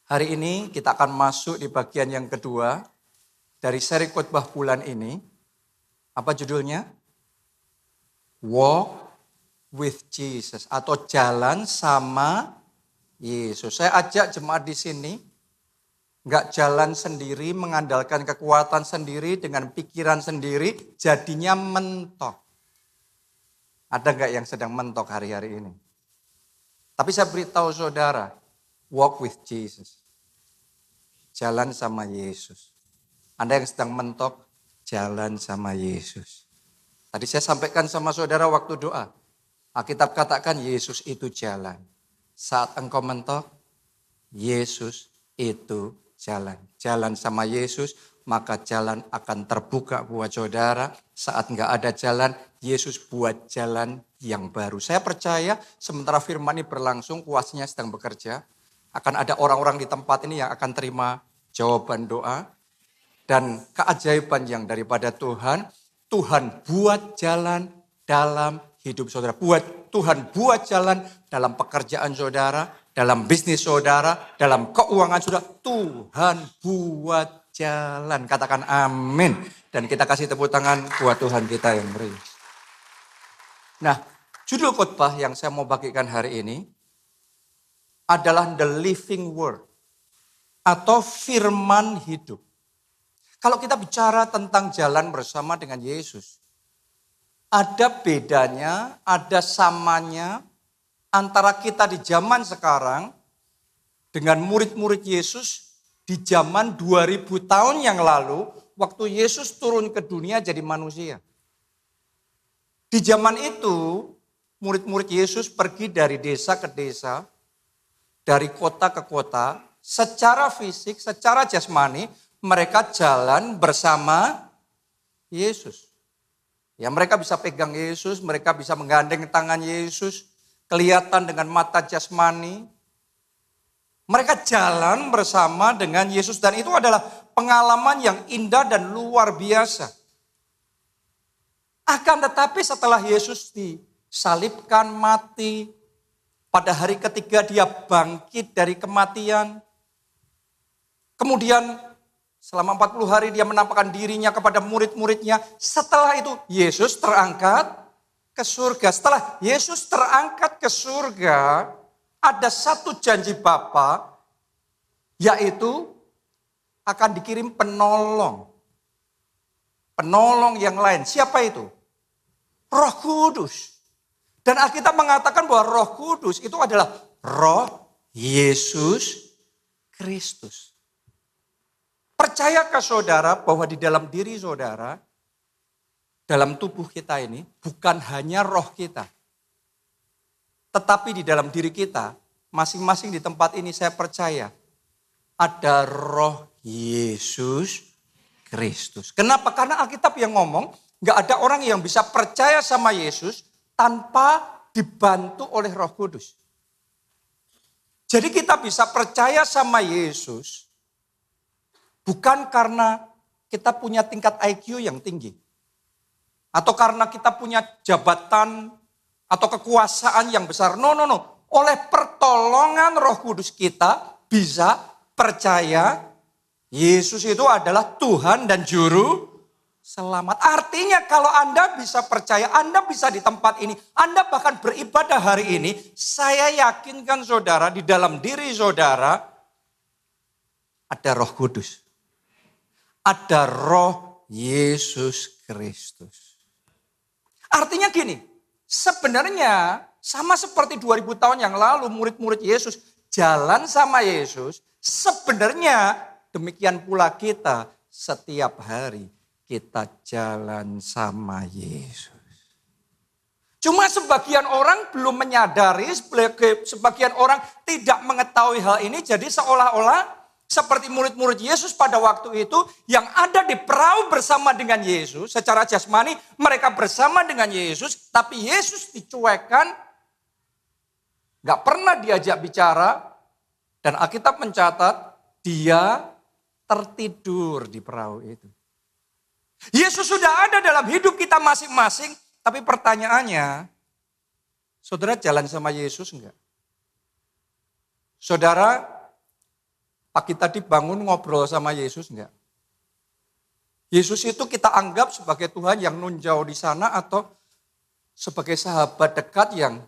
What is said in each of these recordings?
Hari ini kita akan masuk di bagian yang kedua dari seri khotbah bulan ini. Apa judulnya? Walk with Jesus atau jalan sama Yesus. Saya ajak jemaat di sini nggak jalan sendiri, mengandalkan kekuatan sendiri dengan pikiran sendiri, jadinya mentok. Ada nggak yang sedang mentok hari-hari ini? Tapi saya beritahu saudara, walk with Jesus. Jalan sama Yesus. Anda yang sedang mentok, jalan sama Yesus. Tadi saya sampaikan sama saudara waktu doa. Alkitab katakan Yesus itu jalan. Saat engkau mentok, Yesus itu jalan. Jalan sama Yesus, maka jalan akan terbuka buat saudara. Saat enggak ada jalan, Yesus buat jalan yang baru. Saya percaya sementara firman ini berlangsung, kuasanya sedang bekerja. Akan ada orang-orang di tempat ini yang akan terima jawaban doa. Dan keajaiban yang daripada Tuhan, Tuhan buat jalan dalam hidup saudara. Tuhan buat jalan dalam pekerjaan saudara, dalam bisnis saudara, dalam keuangan saudara. Tuhan buat jalan. Katakan amin. Dan kita kasih tepuk tangan buat Tuhan kita yang beri. Nah, judul khotbah yang saya mau bagikan hari ini adalah The Living Word atau firman hidup. Kalau kita bicara tentang jalan bersama dengan Yesus, ada bedanya, ada samanya antara kita di zaman sekarang dengan murid-murid Yesus di zaman 2000 tahun yang lalu waktu Yesus turun ke dunia jadi manusia. Di zaman itu murid-murid Yesus pergi dari desa ke desa, dari kota ke kota, secara fisik, secara jasmani mereka jalan bersama Yesus. Ya, mereka bisa pegang Yesus, mereka bisa menggandeng tangan Yesus, kelihatan dengan mata jasmani. Mereka jalan bersama dengan Yesus dan itu adalah pengalaman yang indah dan luar biasa. Akan tetapi setelah Yesus disalibkan mati, pada hari ketiga dia bangkit dari kematian. Kemudian selama 40 hari dia menampakkan dirinya kepada murid-muridnya. Setelah itu Yesus terangkat ke surga. Setelah Yesus terangkat ke surga, ada satu janji Bapa, yaitu akan dikirim penolong. Penolong yang lain. Siapa itu? Roh Kudus. Dan Alkitab mengatakan bahwa Roh Kudus itu adalah Roh Yesus Kristus. Percayakah saudara bahwa di dalam diri saudara, dalam tubuh kita ini bukan hanya roh kita. Tetapi di dalam diri kita, masing-masing di tempat ini saya percaya ada Roh Yesus Kristus. Kenapa? Karena Alkitab yang ngomong, gak ada orang yang bisa percaya sama Yesus tanpa dibantu oleh Roh Kudus. Jadi kita bisa percaya sama Yesus bukan karena kita punya tingkat IQ yang tinggi. Atau karena kita punya jabatan atau kekuasaan yang besar. No. Oleh pertolongan Roh Kudus kita bisa percaya Yesus itu adalah Tuhan dan Juru Selamat. Artinya kalau Anda bisa percaya, Anda bisa di tempat ini, Anda bahkan beribadah hari ini, saya yakinkan saudara di dalam diri saudara ada Roh Kudus. Ada Roh Yesus Kristus. Artinya gini, sebenarnya sama seperti 2000 tahun yang lalu murid-murid Yesus jalan sama Yesus, sebenarnya demikian pula kita setiap hari kita jalan sama Yesus. Cuma sebagian orang belum menyadari, sebagian orang tidak mengetahui hal ini, jadi seolah-olah seperti murid-murid Yesus pada waktu itu yang ada di perahu bersama dengan Yesus. Secara jasmani mereka bersama dengan Yesus. Tapi Yesus dicuekkan. Gak pernah diajak bicara. Dan Alkitab mencatat dia tertidur di perahu itu. Yesus sudah ada dalam hidup kita masing-masing. Tapi pertanyaannya, saudara jalan sama Yesus enggak? Saudara Pagi tadi bangun ngobrol sama Yesus enggak? Yesus itu kita anggap sebagai Tuhan yang nun jauh di sana atau sebagai sahabat dekat yang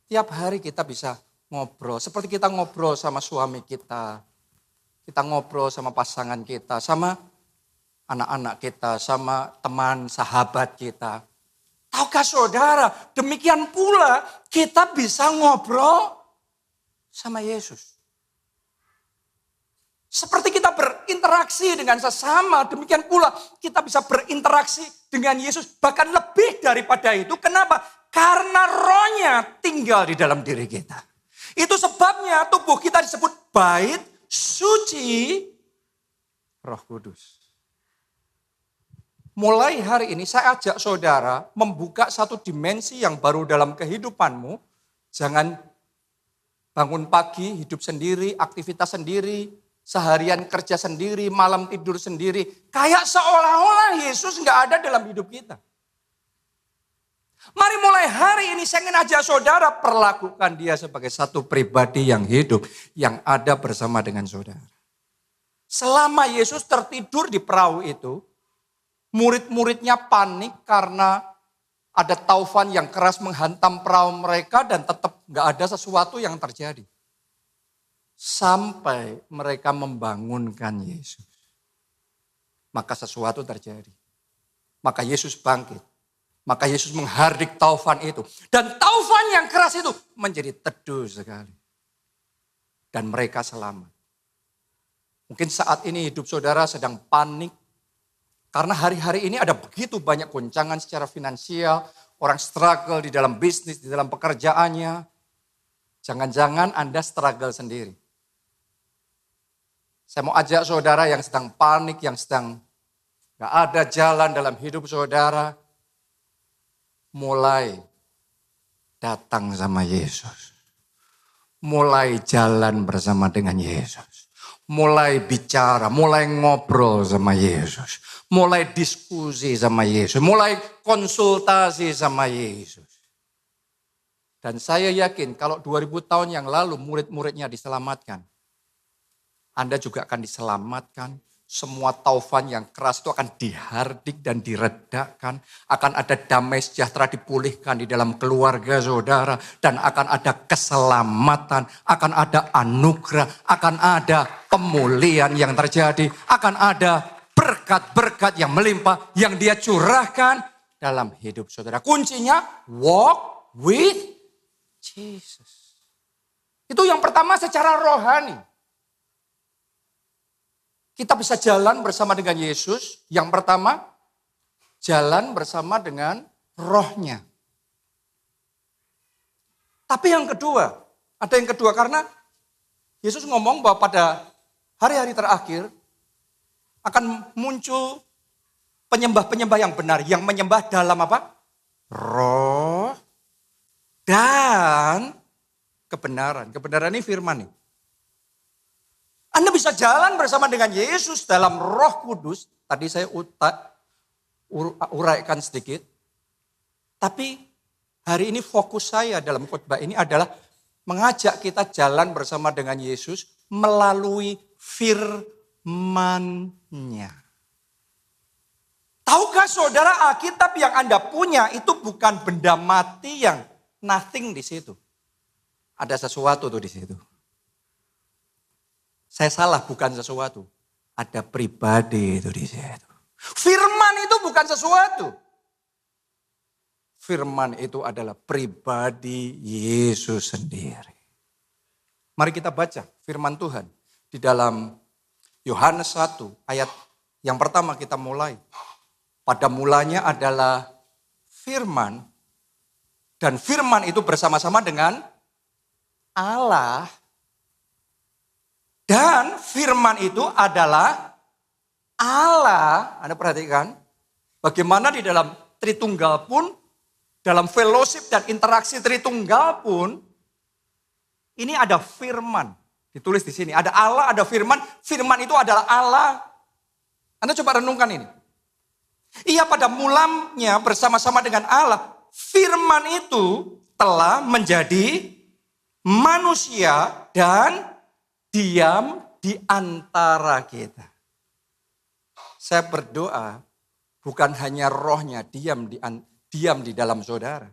tiap hari kita bisa ngobrol. Seperti kita ngobrol sama suami kita ngobrol sama pasangan kita, sama anak-anak kita, sama teman, sahabat kita. Tahukah saudara, demikian pula kita bisa ngobrol sama Yesus. Seperti kita berinteraksi dengan sesama, demikian pula kita bisa berinteraksi dengan Yesus. Bahkan lebih daripada itu, kenapa? Karena rohnya tinggal di dalam diri kita. Itu sebabnya tubuh kita disebut bait suci Roh Kudus. Mulai hari ini saya ajak saudara membuka satu dimensi yang baru dalam kehidupanmu. Jangan bangun pagi, hidup sendiri, aktivitas sendiri, seharian kerja sendiri, malam tidur sendiri. Kayak seolah-olah Yesus nggak ada dalam hidup kita. Mari mulai hari ini saya ingin ajak saudara perlakukan dia sebagai satu pribadi yang hidup, yang ada bersama dengan saudara. Selama Yesus tertidur di perahu itu, murid-muridnya panik karena ada taufan yang keras menghantam perahu mereka dan tetap nggak ada sesuatu yang terjadi. Sampai mereka membangunkan Yesus. Maka sesuatu terjadi. Maka Yesus bangkit. Maka Yesus menghardik taufan itu. Dan taufan yang keras itu menjadi teduh sekali. Dan mereka selamat. Mungkin saat ini hidup saudara sedang panik. Karena hari-hari ini ada begitu banyak goncangan secara finansial. Orang struggle di dalam bisnis, di dalam pekerjaannya. Jangan-jangan Anda struggle sendiri. Saya mau ajak saudara yang sedang panik, yang sedang gak ada jalan dalam hidup saudara. Mulai datang sama Yesus. Mulai jalan bersama dengan Yesus. Mulai bicara, mulai ngobrol sama Yesus. Mulai diskusi sama Yesus. Mulai konsultasi sama Yesus. Dan saya yakin kalau 2000 tahun yang lalu murid-muridnya diselamatkan. Anda juga akan diselamatkan. Semua taufan yang keras itu akan dihardik dan diredakan. Akan ada damai sejahtera dipulihkan di dalam keluarga saudara. Dan akan ada keselamatan. Akan ada anugerah. Akan ada pemulihan yang terjadi. Akan ada berkat-berkat yang melimpah. Yang dia curahkan dalam hidup saudara. Kuncinya walk with Jesus. Itu yang pertama secara rohani. Kita bisa jalan bersama dengan Yesus. Yang pertama, jalan bersama dengan rohnya. Tapi yang kedua, ada yang kedua karena Yesus ngomong bahwa pada hari-hari terakhir akan muncul penyembah-penyembah yang benar. Yang menyembah dalam apa? Roh dan kebenaran. Kebenaran ini firman nih. Anda bisa jalan bersama dengan Yesus dalam Roh Kudus. Tadi saya uraikan sedikit. Tapi hari ini fokus saya dalam khotbah ini adalah mengajak kita jalan bersama dengan Yesus melalui firman-Nya. Tahukah saudara, Alkitab yang Anda punya itu bukan benda mati yang nothing di situ. Ada sesuatu tuh di situ. Saya salah, bukan sesuatu. Ada pribadi itu di situ. Firman itu bukan sesuatu. Firman itu adalah pribadi Yesus sendiri. Mari kita baca firman Tuhan. Di dalam Yohanes 1 ayat yang pertama kita mulai. Pada mulanya adalah firman. Dan firman itu bersama-sama dengan Allah. Dan firman itu adalah Allah. Anda perhatikan bagaimana di dalam Tritunggal pun, dalam fellowship dan interaksi Tritunggal pun, ini ada firman. Ditulis di sini, ada Allah, ada firman. Firman itu adalah Allah. Anda coba renungkan ini. Ia pada mulanya bersama-sama dengan Allah. Firman itu telah menjadi manusia dan diam di antara kita. Saya berdoa bukan hanya rohnya diam di dalam saudara.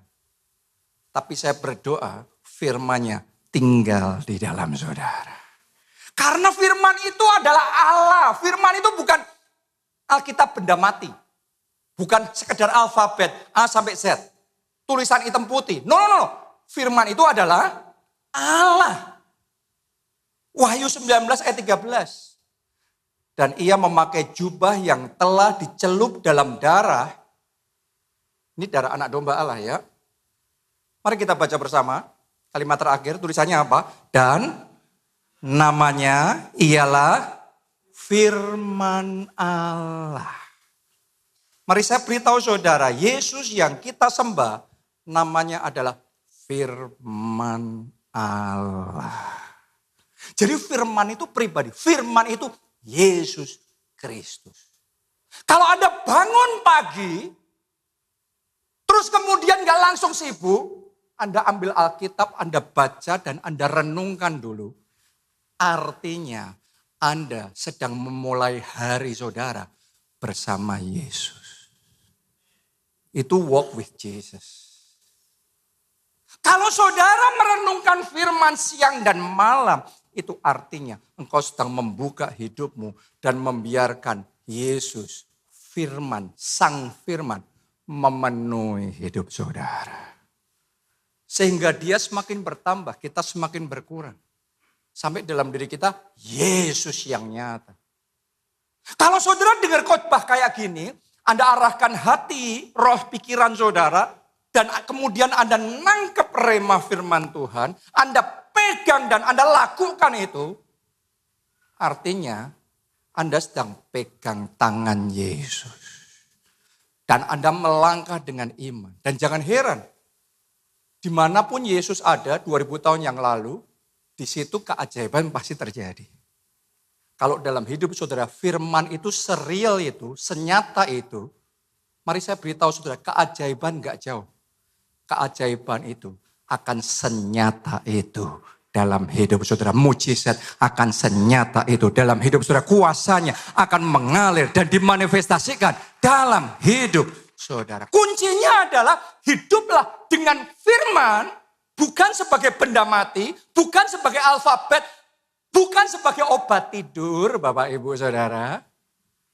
Tapi saya berdoa firman-Nya tinggal di dalam saudara. Karena firman itu adalah Allah. Firman itu bukan Alkitab benda mati. Bukan sekedar alfabet A sampai Z. Tulisan hitam putih. No. Firman itu adalah Allah. Wahyu 19 ayat 13. Dan ia memakai jubah yang telah dicelup dalam darah. Ini darah anak domba Allah ya. Mari kita baca bersama. Kalimat terakhir tulisannya apa? Dan namanya ialah firman Allah. Mari saya beritahu saudara, Yesus yang kita sembah namanya adalah firman Allah. Jadi firman itu pribadi, firman itu Yesus Kristus. Kalau Anda bangun pagi, terus kemudian gak langsung sibuk, Anda ambil Alkitab, Anda baca dan Anda renungkan dulu. Artinya Anda sedang memulai hari saudara bersama Yesus. Itu walk with Jesus. Kalau saudara merenungkan firman siang dan malam, itu artinya engkau sedang membuka hidupmu dan membiarkan Yesus, firman, sang firman, memenuhi hidup saudara. Sehingga dia semakin bertambah, kita semakin berkurang. Sampai dalam diri kita, Yesus yang nyata. Kalau saudara dengar khotbah kayak gini, Anda arahkan hati, roh, pikiran saudara, dan kemudian Anda nangkep rema firman Tuhan, Anda pegang dan Anda lakukan itu, artinya Anda sedang pegang tangan Yesus. Dan Anda melangkah dengan iman. Dan jangan heran, dimanapun Yesus ada 2000 tahun yang lalu, di situ keajaiban pasti terjadi. Kalau dalam hidup saudara, firman itu sereal itu, senyata itu, mari saya beritahu saudara, keajaiban gak jauh. Keajaiban itu akan senyata itu dalam hidup saudara. Mujizat akan senyata itu dalam hidup saudara. Kuasanya akan mengalir dan dimanifestasikan dalam hidup saudara. Kuncinya adalah hiduplah dengan firman, bukan sebagai benda mati, bukan sebagai alfabet, bukan sebagai obat tidur Bapak Ibu Saudara.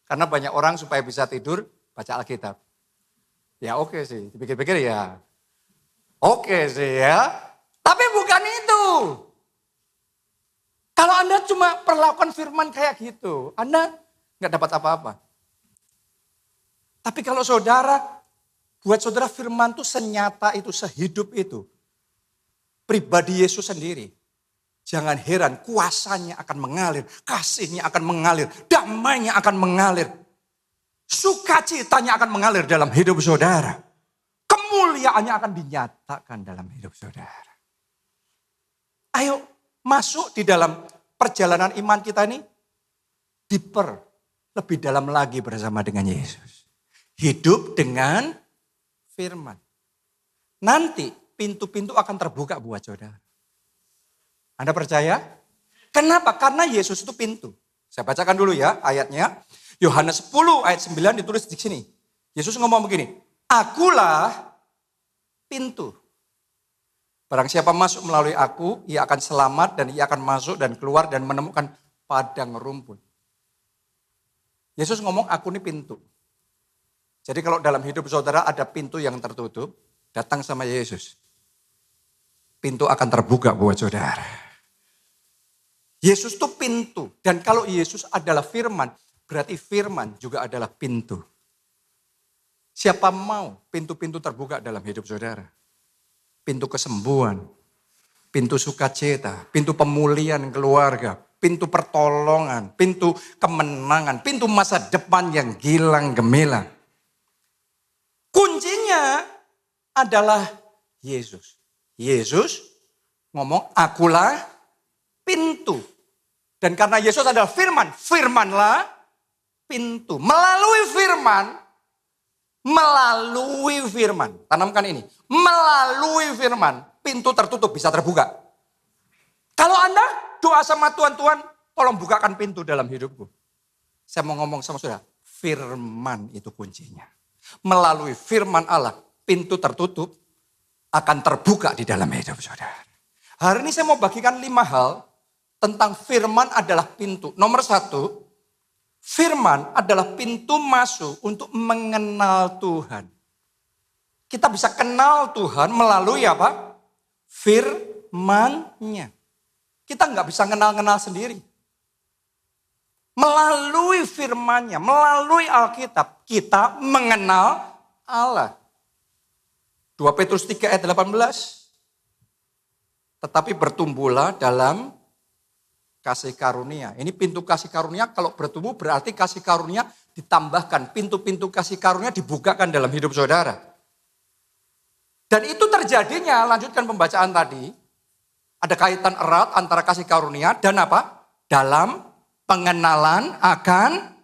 Karena banyak orang supaya bisa tidur baca Alkitab. Ya oke sih, dipikir-pikir ya. Oke sih ya, tapi bukan itu. Kalau Anda cuma perlakukan firman kayak gitu, Anda nggak dapat apa-apa. Tapi kalau saudara, buat saudara firman itu senyata itu, sehidup itu. Pribadi Yesus sendiri. Jangan heran kuasanya akan mengalir, kasihnya akan mengalir, damainya akan mengalir. Sukacitanya akan mengalir dalam hidup saudara. Kemuliaannya akan dinyatakan dalam hidup saudara. Ayo masuk di dalam perjalanan iman kita ini. Deeper, lebih dalam lagi bersama dengan Yesus. Hidup dengan firman. Nanti pintu-pintu akan terbuka buat saudara. Anda percaya? Kenapa? Karena Yesus itu pintu. Saya bacakan dulu ya ayatnya. Yohanes 10 ayat 9 ditulis di sini. Yesus ngomong begini. Akulah pintu. Barang siapa masuk melalui aku, ia akan selamat dan ia akan masuk dan keluar dan menemukan padang rumput. Yesus ngomong aku ini pintu. Jadi kalau dalam hidup saudara ada pintu yang tertutup, datang sama Yesus. Pintu akan terbuka buat saudara. Yesus itu pintu. Dan kalau Yesus adalah firman, berarti firman juga adalah pintu. Siapa mau pintu-pintu terbuka dalam hidup saudara? Pintu kesembuhan, pintu sukacita, pintu pemulihan keluarga, pintu pertolongan, pintu kemenangan, pintu masa depan yang gilang gemilang. Kuncinya adalah Yesus. Yesus ngomong akulah pintu. Dan karena Yesus adalah firman, firmanlah pintu. Melalui firman, tanamkan ini. Melalui firman, pintu tertutup bisa terbuka. Kalau Anda doa sama Tuhan, Tuhan Tolong bukakan pintu dalam hidupku. Saya mau ngomong sama saudara, firman itu kuncinya. Melalui firman Allah, pintu tertutup akan terbuka di dalam hidup saudara. Hari ini saya mau bagikan 5 hal tentang firman adalah pintu. Nomor 1, firman adalah pintu masuk untuk mengenal Tuhan. Kita bisa kenal Tuhan melalui apa? Firman-Nya. Kita nggak bisa kenal-kenal sendiri. Melalui firman-Nya, melalui Alkitab, kita mengenal Allah. 2 Petrus 3 ayat 18. Tetapi bertumbuhlah dalam kasih karunia. Ini pintu kasih karunia, kalau bertumbuh berarti kasih karunia ditambahkan. Pintu-pintu kasih karunia dibukakan dalam hidup saudara. Dan itu terjadinya, lanjutkan pembacaan tadi, ada kaitan erat antara kasih karunia dan apa? Dalam pengenalan akan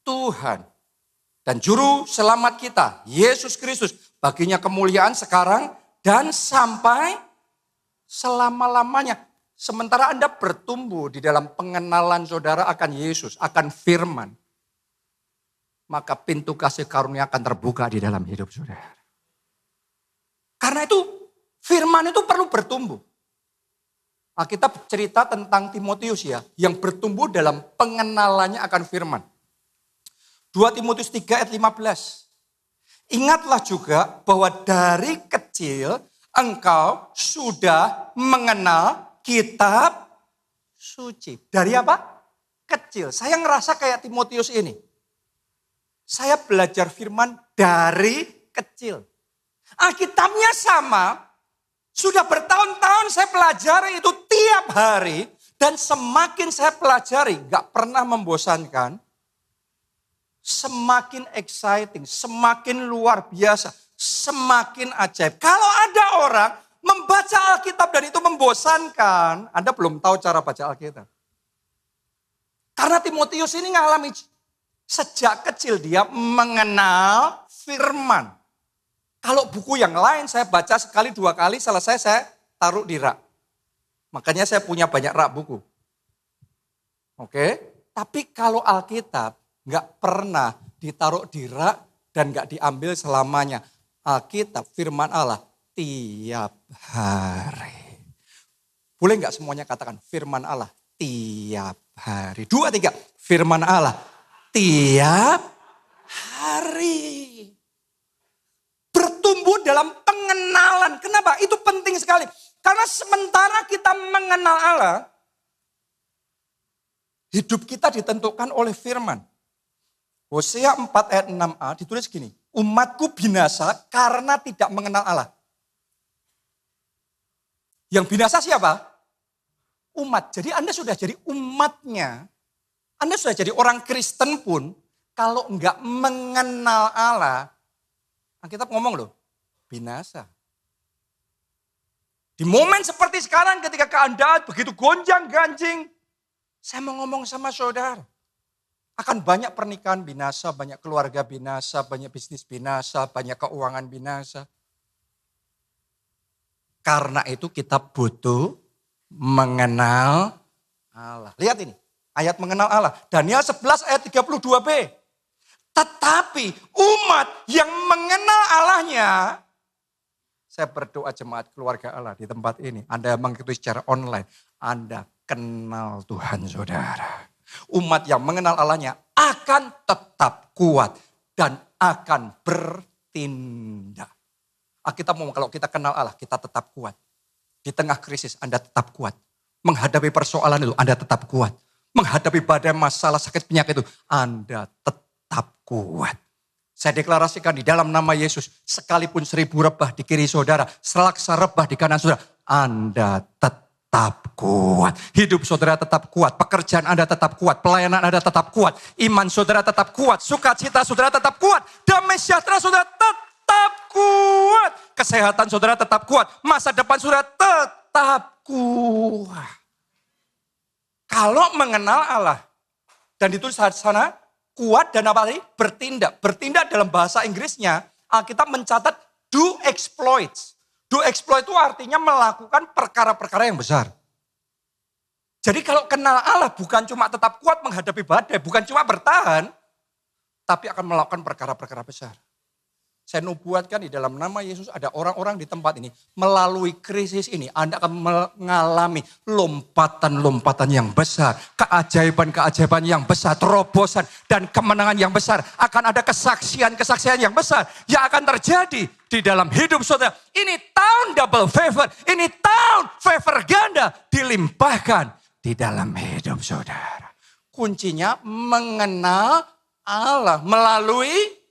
Tuhan. Dan juru selamat kita, Yesus Kristus, baginya kemuliaan sekarang dan sampai selama-lamanya. Sementara Anda bertumbuh di dalam pengenalan saudara akan Yesus, akan firman, maka pintu kasih karunia akan terbuka di dalam hidup saudara. Karena itu firman itu perlu bertumbuh. Alkitab cerita tentang Timotius ya, yang bertumbuh dalam pengenalannya akan firman. 2 Timotius 3 ayat 15. Ingatlah juga bahwa dari kecil engkau sudah mengenal kitab suci. Dari apa? Kecil. Saya ngerasa kayak Timotius ini. Saya belajar firman dari kecil. Alkitabnya sama. Sudah bertahun-tahun saya pelajari itu tiap hari. Dan semakin saya pelajari, gak pernah membosankan. Semakin exciting, semakin luar biasa, semakin ajaib. Kalau ada orang membaca Alkitab dan itu membosankan, Anda belum tahu cara baca Alkitab. Karena Timotius ini ngalami sejak kecil dia mengenal firman. Kalau buku yang lain saya baca sekali 2 kali, selesai saya taruh di rak. Makanya saya punya banyak rak buku. Oke, tapi kalau Alkitab nggak pernah ditaruh di rak dan nggak diambil selamanya. Alkitab, firman Allah, tiap hari. Boleh nggak semuanya katakan firman Allah tiap hari. 2, 3, firman Allah tiap hari. Bertumbuh dalam pengenalan. Kenapa? Itu penting sekali. Karena sementara kita mengenal Allah, hidup kita ditentukan oleh firman. Hosea 4 ayat 6a ditulis gini, umatku binasa karena tidak mengenal Allah. Yang binasa siapa? Umat. Jadi Anda sudah jadi umatnya. Anda sudah jadi orang Kristen pun, kalau enggak mengenal Allah, Alkitab ngomong loh, binasa. Di momen seperti sekarang ketika keadaan begitu gonjang-ganjing, saya mau ngomong sama saudara. Akan banyak pernikahan binasa, banyak keluarga binasa, banyak bisnis binasa, banyak keuangan binasa. Karena itu kita butuh mengenal Allah. Lihat ini, ayat mengenal Allah. Daniel 11 ayat 32b. Tetapi umat yang mengenal Allahnya, saya berdoa jemaat keluarga Allah di tempat ini. Anda mengikuti secara online, Anda kenal Tuhan saudara. Umat yang mengenal Allahnya akan tetap kuat dan akan bertindak. Kita mau kalau kita kenal Allah, kita tetap kuat. Di tengah krisis Anda tetap kuat. Menghadapi persoalan itu Anda tetap kuat. Menghadapi badai masalah sakit penyakit itu Anda tetap kuat. Saya deklarasikan di dalam nama Yesus, sekalipun 1000 rebah di kiri saudara, selaksa rebah di kanan saudara, Anda tetap kuat. Hidup saudara tetap kuat, pekerjaan Anda tetap kuat, pelayanan Anda tetap kuat, iman saudara tetap kuat, sukacita saudara tetap kuat, damai sejahtera saudara tetap kuat, kesehatan saudara tetap kuat, masa depan saudara tetap kuat. Kalau mengenal Allah, dan ditulis di sana, kuat dan apa tadi? Bertindak. Bertindak dalam bahasa Inggrisnya, Alkitab mencatat do exploits. Do exploit itu artinya melakukan perkara-perkara yang besar. Jadi kalau kenal Allah bukan cuma tetap kuat menghadapi badai, bukan cuma bertahan, tapi akan melakukan perkara-perkara besar. Saya nubuatkan di dalam nama Yesus ada orang-orang di tempat ini. Melalui krisis ini Anda akan mengalami lompatan-lompatan yang besar. Keajaiban-keajaiban yang besar. Terobosan dan kemenangan yang besar. Akan ada kesaksian-kesaksian yang besar. Yang akan terjadi di dalam hidup saudara. Ini tahun double favor. Ini tahun favor ganda dilimpahkan di dalam hidup saudara. Kuncinya mengenal Allah melalui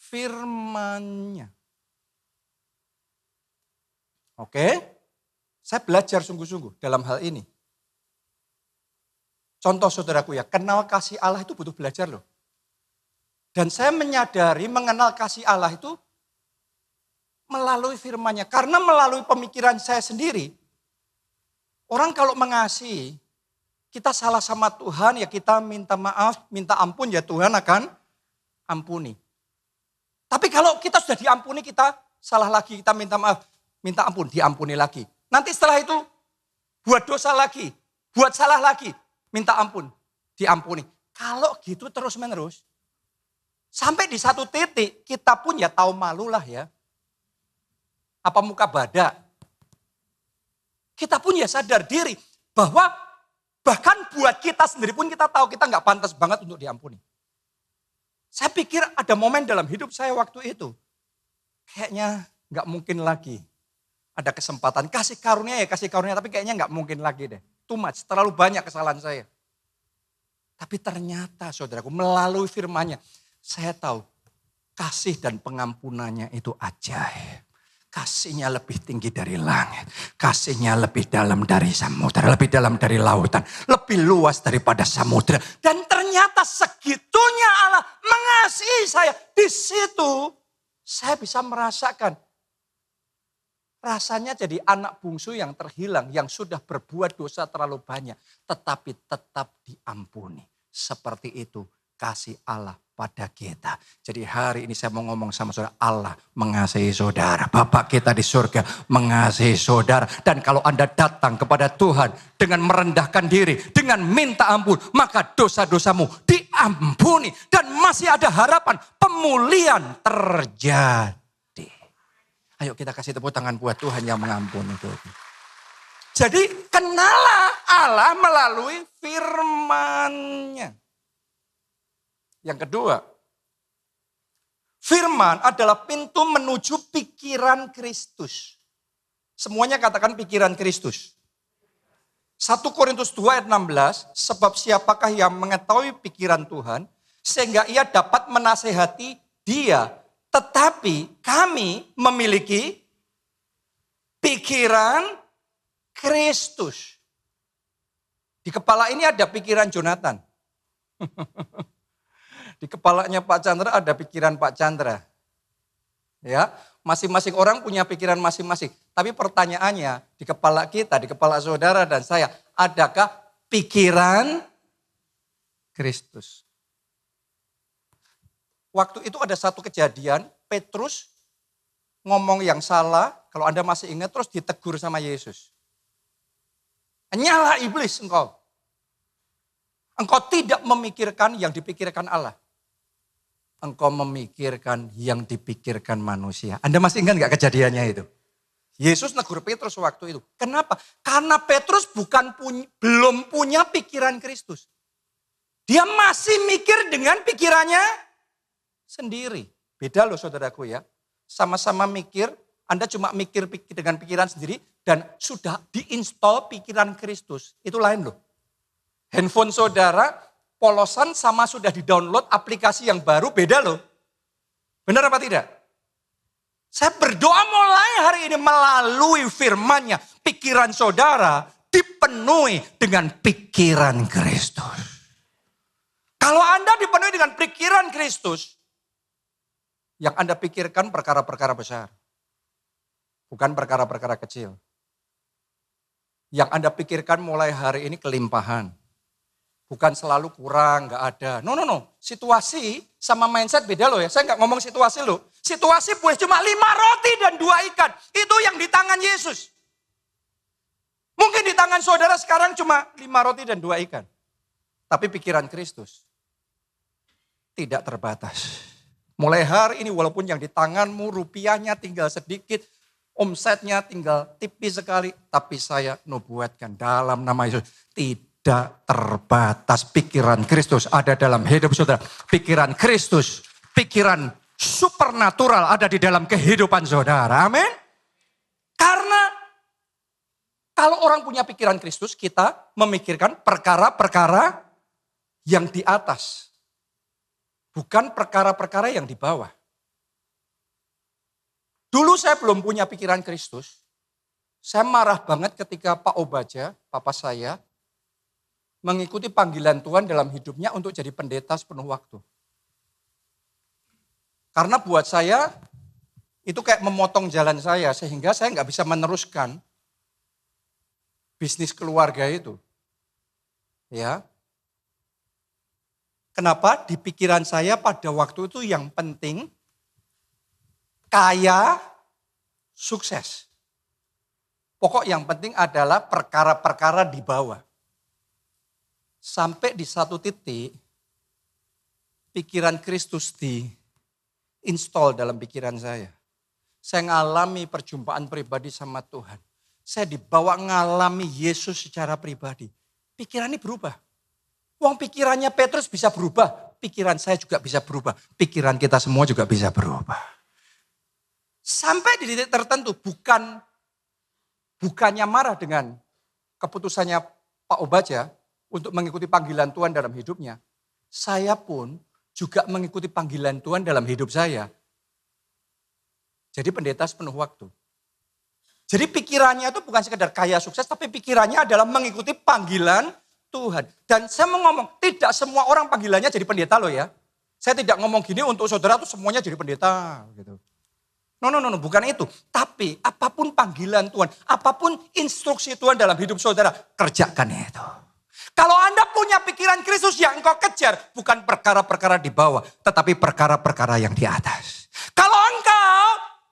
firman-Nya. Oke? Saya belajar sungguh-sungguh dalam hal ini. Contoh saudaraku ya, kenal kasih Allah itu butuh belajar loh. Dan saya menyadari mengenal kasih Allah itu melalui firman-Nya. Karena melalui pemikiran saya sendiri, orang kalau mengasihi, kita salah sama Tuhan ya kita minta maaf, minta ampun ya Tuhan akan ampuni. Tapi kalau kita sudah diampuni, kita salah lagi, kita minta maaf, minta ampun, diampuni lagi. Nanti setelah itu, buat dosa lagi, buat salah lagi, minta ampun, diampuni. Kalau gitu terus menerus, sampai di satu titik, kita pun ya tahu malu lah ya. Apa muka badak? Kita pun ya sadar diri, bahwa bahkan buat kita sendiri pun kita tahu kita nggak pantas banget untuk diampuni. Saya pikir ada momen dalam hidup saya waktu itu. Kayaknya nggak mungkin lagi. Ada kesempatan, kasih karunia, tapi kayaknya nggak mungkin lagi deh. Too much, terlalu banyak kesalahan saya. Tapi ternyata saudaraku, melalui firman-Nya, saya tahu kasih dan pengampunannya itu ajaib. Kasihnya lebih tinggi dari langit. Kasihnya lebih dalam dari samudera. Lebih dalam dari lautan. Lebih luas daripada samudera. Dan ternyata segitunya Allah mengasihi saya. Di situ saya bisa merasakan. Rasanya jadi anak bungsu yang terhilang. Yang sudah berbuat dosa terlalu banyak. Tetapi tetap diampuni. Seperti itu kasih Allah pada kita. Jadi hari ini saya mau ngomong sama saudara, Allah mengasihi saudara. Bapak kita di surga mengasihi saudara. Dan kalau Anda datang kepada Tuhan dengan merendahkan diri, dengan minta ampun, maka dosa-dosamu diampuni. Dan masih ada harapan pemulihan terjadi. Ayo kita kasih tepuk tangan buat Tuhan yang mengampuni itu. Jadi kenalah Allah melalui firman-Nya. Yang kedua, firman adalah pintu menuju pikiran Kristus. Semuanya katakan pikiran Kristus. 1 Korintus 2 ayat 16, sebab siapakah yang mengetahui pikiran Tuhan, sehingga ia dapat menasehati dia. Tetapi kami memiliki pikiran Kristus. Di kepala ini ada pikiran Jonathan. Di kepalanya Pak Chandra ada pikiran Pak Chandra. Ya, masing-masing orang punya pikiran masing-masing. Tapi pertanyaannya, di kepala kita, di kepala saudara dan saya, adakah pikiran Kristus? Waktu itu ada satu kejadian, Petrus ngomong yang salah, kalau Anda masih ingat, terus ditegur sama Yesus. Nyala iblis engkau. Engkau tidak memikirkan yang dipikirkan Allah. Engkau memikirkan yang dipikirkan manusia. Anda masih ingat gak kejadiannya itu? Yesus negur Petrus waktu itu. Kenapa? Karena Petrus belum punya pikiran Kristus. Dia masih mikir dengan pikirannya sendiri. Beda loh saudaraku ya. Sama-sama mikir, Anda cuma mikir dengan pikiran sendiri dan sudah diinstal pikiran Kristus. Itu lain loh. Handphone saudara polosan sama sudah di-download aplikasi yang baru, beda loh. Benar apa tidak? Saya berdoa mulai hari ini melalui firman-Nya. Pikiran saudara dipenuhi dengan pikiran Kristus. Kalau Anda dipenuhi dengan pikiran Kristus, yang Anda pikirkan perkara-perkara besar. Bukan perkara-perkara kecil. Yang Anda pikirkan mulai hari ini kelimpahan. Bukan selalu kurang, gak ada. No. Situasi sama mindset beda loh ya. Saya gak ngomong situasi loh. Situasi boleh cuma 5 roti dan 2 ikan. Itu yang di tangan Yesus. Mungkin di tangan saudara sekarang cuma 5 roti dan 2 ikan. Tapi pikiran Kristus tidak terbatas. Mulai hari ini walaupun yang di tanganmu rupiahnya tinggal sedikit, omsetnya tinggal tipis sekali, tapi saya nubuatkan dalam nama Yesus tidak terbatas. Pikiran Kristus ada dalam hidup saudara. Pikiran Kristus, pikiran supernatural ada di dalam kehidupan saudara. Amin. Karena kalau orang punya pikiran Kristus, kita memikirkan perkara-perkara yang di atas. Bukan perkara-perkara yang di bawah. Dulu saya belum punya pikiran Kristus. Saya marah banget ketika Pak Obaja, papa saya, mengikuti panggilan Tuhan dalam hidupnya untuk jadi pendeta sepenuh waktu. Karena buat saya, itu kayak memotong jalan saya, sehingga saya nggak bisa meneruskan bisnis keluarga itu. Ya. Kenapa? Di pikiran saya pada waktu itu yang penting kaya, sukses. Pokok yang penting adalah perkara-perkara di bawah. Sampai di satu titik, pikiran Kristus di-install dalam pikiran saya. Saya ngalami perjumpaan pribadi sama Tuhan. Saya dibawa ngalami Yesus secara pribadi. Pikiran ini berubah. Wong pikirannya Petrus bisa berubah. Pikiran saya juga bisa berubah. Pikiran kita semua juga bisa berubah. Sampai di titik tertentu bukannya marah dengan keputusannya Pak Obaja untuk mengikuti panggilan Tuhan dalam hidupnya. Saya pun juga mengikuti panggilan Tuhan dalam hidup saya. Jadi pendeta sepenuh waktu. Jadi pikirannya itu bukan sekedar kaya sukses, tapi pikirannya adalah mengikuti panggilan Tuhan. Dan saya mau ngomong, tidak semua orang panggilannya jadi pendeta loh ya. Saya tidak ngomong gini untuk saudara tuh semuanya jadi pendeta gitu. No, bukan itu. Tapi apapun panggilan Tuhan, apapun instruksi Tuhan dalam hidup saudara, kerjakan itu. Kalau Anda punya pikiran Kristus yang engkau kejar, bukan perkara-perkara di bawah, tetapi perkara-perkara yang di atas. Kalau engkau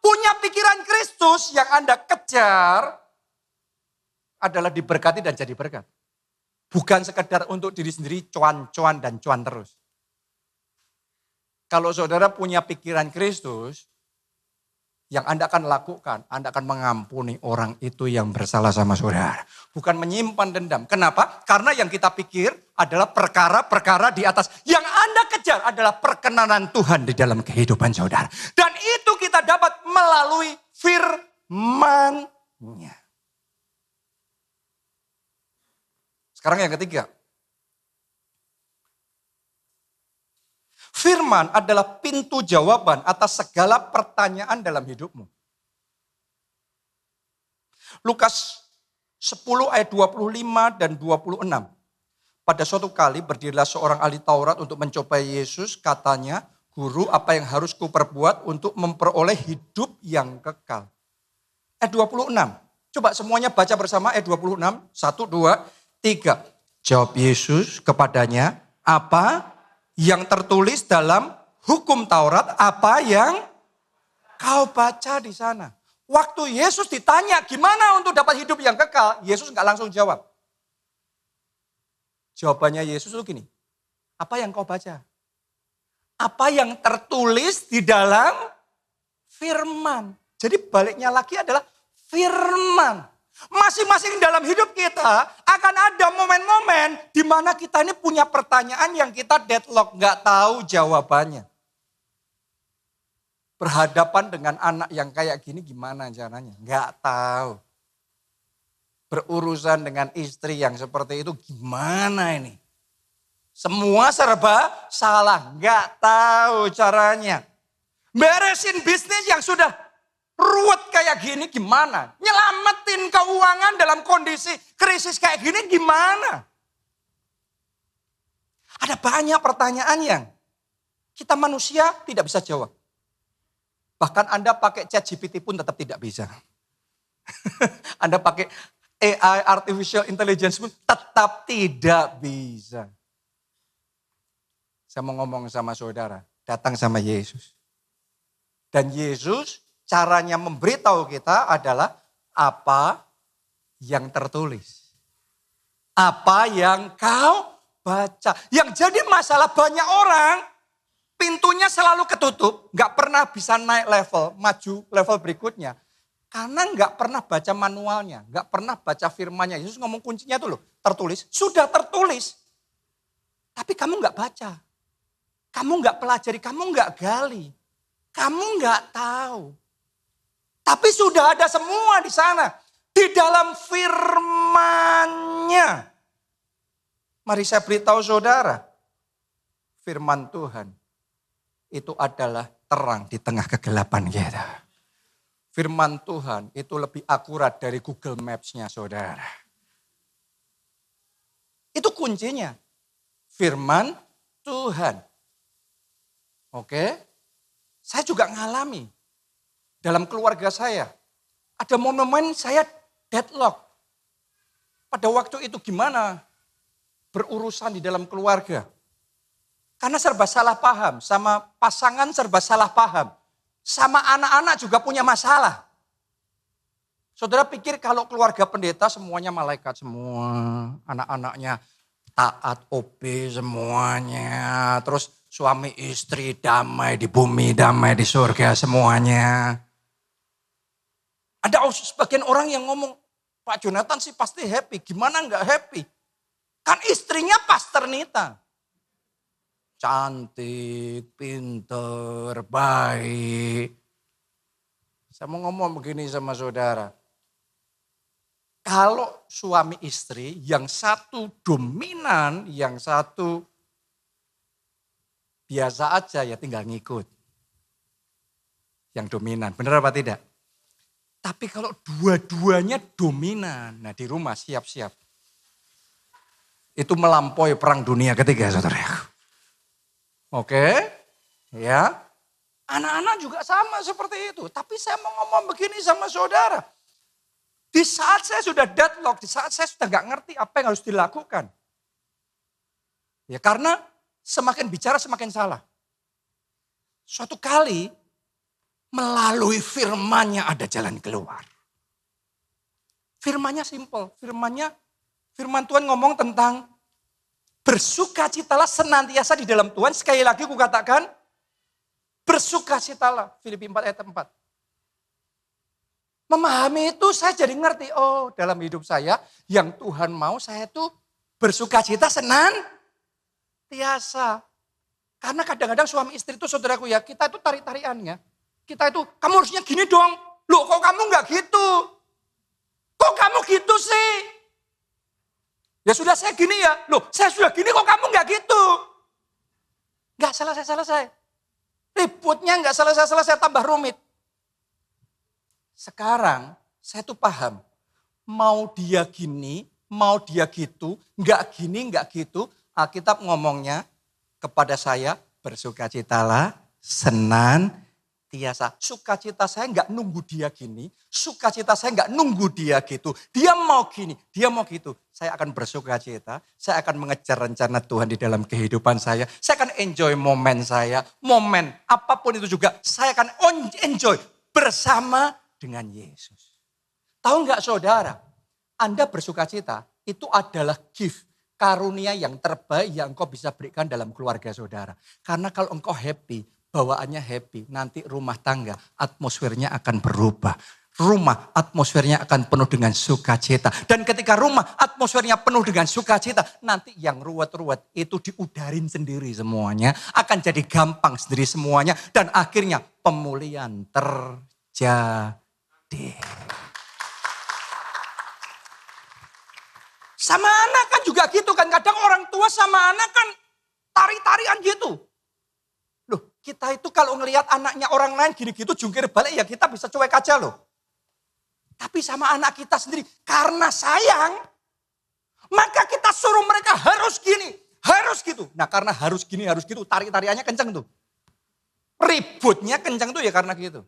punya pikiran Kristus yang Anda kejar, adalah diberkati dan jadi berkat. Bukan sekedar untuk diri sendiri cuan-cuan dan cuan terus. Kalau saudara punya pikiran Kristus, yang Anda akan lakukan, Anda akan mengampuni orang itu yang bersalah sama saudara. Bukan menyimpan dendam. Kenapa? Karena yang kita pikir adalah perkara-perkara di atas. Yang Anda kejar adalah perkenanan Tuhan di dalam kehidupan saudara. Dan itu kita dapat melalui firman-Nya. Sekarang yang ketiga. Firman adalah pintu jawaban atas segala pertanyaan dalam hidupmu. Lukas 10 ayat 25 dan 26. Pada suatu kali berdirilah seorang ahli Taurat untuk mencobai Yesus. Katanya, Guru, apa yang harus kuperbuat untuk memperoleh hidup yang kekal? Ayat 26. Coba semuanya baca bersama ayat 26. 1, 2, 3. Jawab Yesus kepadanya, apa yang tertulis dalam hukum Taurat, apa yang kau baca di sana? Waktu Yesus ditanya gimana untuk dapat hidup yang kekal, Yesus nggak langsung jawab. Jawabannya Yesus itu gini, apa yang kau baca? Apa yang tertulis di dalam firman. Jadi baliknya lagi adalah firman. Masing-masing dalam hidup kita akan ada momen-momen di mana kita ini punya pertanyaan yang kita deadlock, nggak tahu jawabannya. Berhadapan dengan anak yang kayak gini gimana caranya? Nggak tahu. Berurusan dengan istri yang seperti itu gimana ini? Semua serba salah, nggak tahu caranya. Beresin bisnis yang sudah ruwet kayak gini gimana? Nyelamatin keuangan dalam kondisi krisis kayak gini gimana? Ada banyak pertanyaan yang kita manusia tidak bisa jawab. Bahkan Anda pakai ChatGPT pun tetap tidak bisa. Anda pakai AI, Artificial Intelligence pun tetap tidak bisa. Saya mau ngomong sama saudara, datang sama Yesus. Dan Yesus caranya memberitahu kita adalah apa yang tertulis. Apa yang kau baca. Yang jadi masalah banyak orang, pintunya selalu ketutup, gak pernah bisa naik level, maju level berikutnya. Karena gak pernah baca manualnya, gak pernah baca firmannya. Yesus ngomong kuncinya itu loh, tertulis, sudah tertulis. Tapi kamu gak baca, kamu gak pelajari, kamu gak gali, kamu gak tahu. Tapi sudah ada semua di sana, di dalam firman-Nya. Mari saya beritahu saudara, firman Tuhan itu adalah terang di tengah kegelapan kita. Firman Tuhan itu lebih akurat dari Google Maps-nya saudara. Itu kuncinya. Firman Tuhan. Oke? Saya juga ngalami dalam keluarga saya. Ada momen-momen saya deadlock. Pada waktu itu gimana berurusan di dalam keluarga? Karena serba salah paham, sama pasangan serba salah paham. Sama anak-anak juga punya masalah. Saudara pikir kalau keluarga pendeta semuanya malaikat semua. Anak-anaknya taat, OB semuanya. Terus suami istri damai di bumi, damai di surga semuanya. Ada sebagian orang yang ngomong, Pak Jonathan sih pasti happy. Gimana enggak happy? Kan istrinya Pastor Nita. Cantik, pinter, baik. Saya mau ngomong begini sama saudara. Kalau suami istri yang satu dominan, yang satu biasa aja ya tinggal ngikut. Yang dominan, benar apa tidak? Tapi kalau dua-duanya dominan, nah di rumah siap-siap. Itu melampaui perang dunia ketiga, saudara. Oke, ya. Anak-anak juga sama seperti itu. Tapi saya mau ngomong begini sama saudara. Di saat saya sudah deadlock, di saat saya sudah gak ngerti apa yang harus dilakukan. Ya karena semakin bicara semakin salah. Suatu kali melalui firman-Nya ada jalan keluar. Firman-Nya simple, firman Tuhan ngomong tentang bersukacitalah senantiasa di dalam Tuhan. Sekali lagi aku katakan, bersukacitalah. Filipi 4 ayat 4. Memahami itu saya jadi ngerti, oh dalam hidup saya yang Tuhan mau saya tuh bersukacita senantiasa. Karena kadang-kadang suami istri itu saudaraku ya, kita itu tarik-tariannya. Kita itu, kamu harusnya gini dong. Loh kok kamu gak gitu? Kok kamu gitu sih? Ya sudah saya gini ya. Loh saya sudah gini kok kamu gak gitu? Gak selesai-selesai. Ributnya gak selesai-selesai, tambah rumit. Sekarang saya tuh paham. Mau dia gini, mau dia gitu. Gak gini, gak gitu. Alkitab ngomongnya kepada saya, bersukacitalah senantiasa. Sukacita saya nggak nunggu dia gini, sukacita saya nggak nunggu dia gitu. Dia mau gini, dia mau gitu. Saya akan bersukacita, saya akan mengejar rencana Tuhan di dalam kehidupan saya. Saya akan enjoy momen saya, momen apapun itu juga. Saya akan enjoy bersama dengan Yesus. Tahu nggak saudara, Anda bersukacita itu adalah gift, karunia yang terbaik yang engkau bisa berikan dalam keluarga saudara. Karena kalau engkau happy, bawaannya happy, nanti rumah tangga atmosfernya akan berubah. Rumah atmosfernya akan penuh dengan sukacita. Dan ketika rumah atmosfernya penuh dengan sukacita, nanti yang ruwet-ruwet itu diudarin sendiri semuanya. Akan jadi gampang sendiri semuanya. Dan akhirnya pemulihan terjadi. Sama anak kan juga gitu kan. Kadang orang tua sama anak kan tari-tarian gitu. Loh, kita itu kalau ngelihat anaknya orang lain gini gitu jungkir balik ya kita bisa cuek aja loh. Tapi sama anak kita sendiri karena sayang, maka kita suruh mereka harus gini, harus gitu. Nah karena harus gini, harus gitu, tarik-tariannya kenceng tuh. Ributnya kenceng tuh ya karena gitu.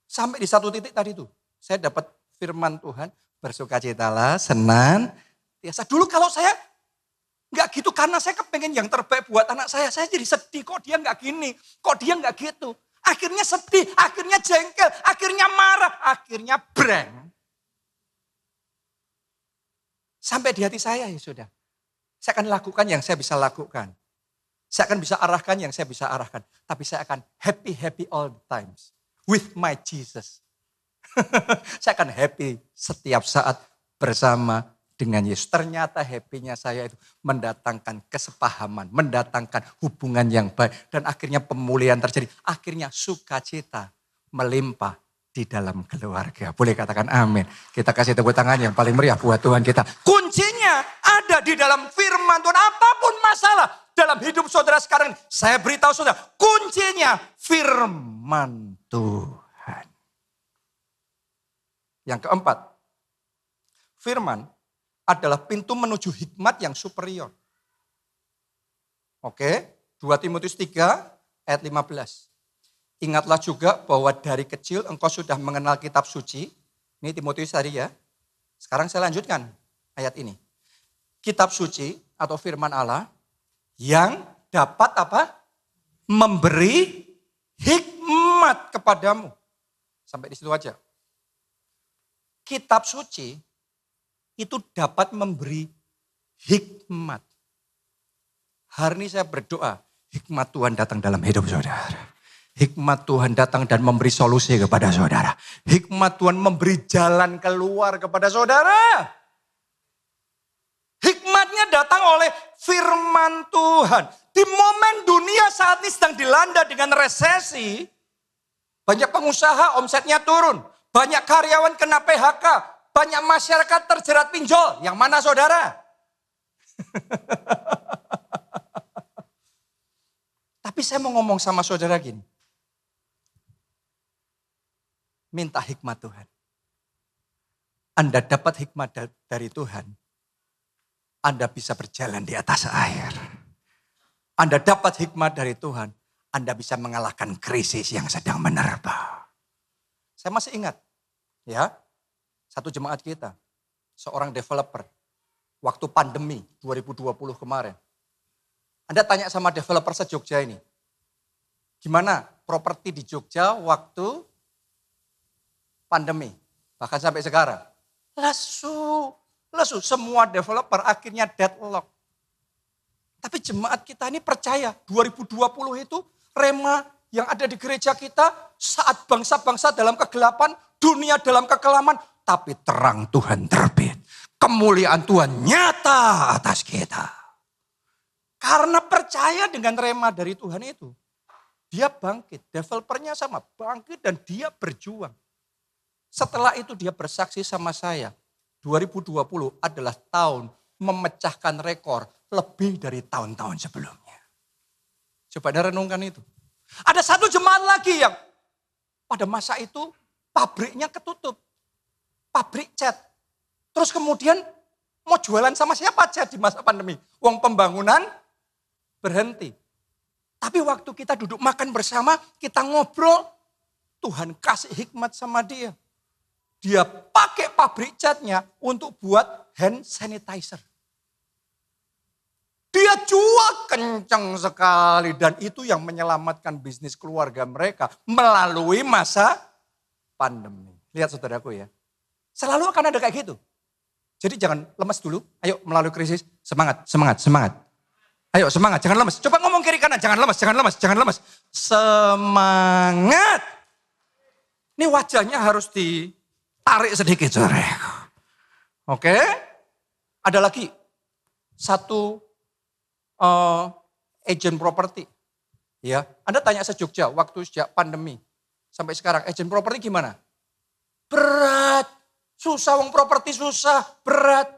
Sampai di satu titik tadi tuh, saya dapat firman Tuhan, bersukacitalah senantiasa. Dulu kalau saya nggak gitu karena saya kepengen yang terbaik buat anak saya jadi sedih. Kok dia nggak gini, kok dia nggak gitu. Akhirnya sedih, akhirnya jengkel, akhirnya marah, akhirnya breng. Sampai di hati saya ya sudah. Saya akan lakukan yang saya bisa lakukan. Saya akan bisa arahkan yang saya bisa arahkan. Tapi saya akan happy all the times. With my Jesus. Saya akan happy setiap saat bersama dengan Yesus. Ternyata happy-nya saya itu mendatangkan kesepahaman. Mendatangkan hubungan yang baik. Dan akhirnya pemulihan terjadi. Akhirnya sukacita melimpah di dalam keluarga. Boleh katakan amin. Kita kasih tepuk tangan yang paling meriah buat Tuhan kita. Kuncinya ada di dalam firman Tuhan. Apapun masalah dalam hidup saudara sekarang, saya beritahu saudara, kuncinya firman Tuhan. Yang keempat, firman adalah pintu menuju hikmat yang superior. Oke, 2 Timotius 3 ayat 15. Ingatlah juga bahwa dari kecil engkau sudah mengenal kitab suci. Ini Timotius tadi ya. Sekarang saya lanjutkan ayat ini. Kitab suci atau firman Allah yang dapat apa? Memberi hikmat kepadamu. Sampai di situ aja. Kitab suci itu dapat memberi hikmat. Hari ini saya berdoa, hikmat Tuhan datang dalam hidup saudara. Hikmat Tuhan datang dan memberi solusi kepada saudara. Hikmat Tuhan memberi jalan keluar kepada saudara. Hikmatnya datang oleh firman Tuhan. Di momen dunia saat ini sedang dilanda dengan resesi, banyak pengusaha omsetnya turun. Banyak karyawan kena PHK. Banyak masyarakat terjerat pinjol. Yang mana saudara? Tapi saya mau ngomong sama saudara gini. Minta hikmat Tuhan. Anda dapat hikmat dari Tuhan. Anda bisa berjalan di atas air. Anda dapat hikmat dari Tuhan. Anda bisa mengalahkan krisis yang sedang menerpa. Saya masih ingat. Ya, satu jemaat kita. Seorang developer. Waktu pandemi 2020 kemarin. Anda tanya sama developer se-Jogja ini. Gimana properti di Jogja waktu pandemi, bahkan sampai sekarang. Lesu. Semua developer akhirnya deadlock. Tapi jemaat kita ini percaya 2020 itu rema yang ada di gereja kita saat bangsa-bangsa dalam kegelapan, dunia dalam kekelaman, tapi terang Tuhan terbit. Kemuliaan Tuhan nyata atas kita. Karena percaya dengan rema dari Tuhan itu, dia bangkit. Developernya sama, bangkit dan dia berjuang. Setelah itu dia bersaksi sama saya, 2020 adalah tahun memecahkan rekor lebih dari tahun-tahun sebelumnya. Coba Anda renungkan itu. Ada satu jemaat lagi yang pada masa itu pabriknya ketutup. Pabrik cat. Terus kemudian mau jualan sama siapa cat di masa pandemi? Uang pembangunan berhenti. Tapi waktu kita duduk makan bersama, kita ngobrol, Tuhan kasih hikmat sama dia. Dia pakai pabrik catnya untuk buat hand sanitizer. Dia jual kencang sekali dan itu yang menyelamatkan bisnis keluarga mereka melalui masa pandemi. Lihat saudaraku ya. Selalu akan ada kayak gitu. Jadi jangan lemas dulu. Ayo melalui krisis. Semangat. Ayo semangat, jangan lemas. Coba ngomong kiri kanan, jangan lemas. Semangat. Ini wajahnya harus ditarik sedikit, saudaraku. Oke. Ada lagi satu agent property. Ya, Anda tanya se-Jogja waktu sejak pandemi sampai sekarang, agent property gimana? Berat, susah, wong properti susah, berat.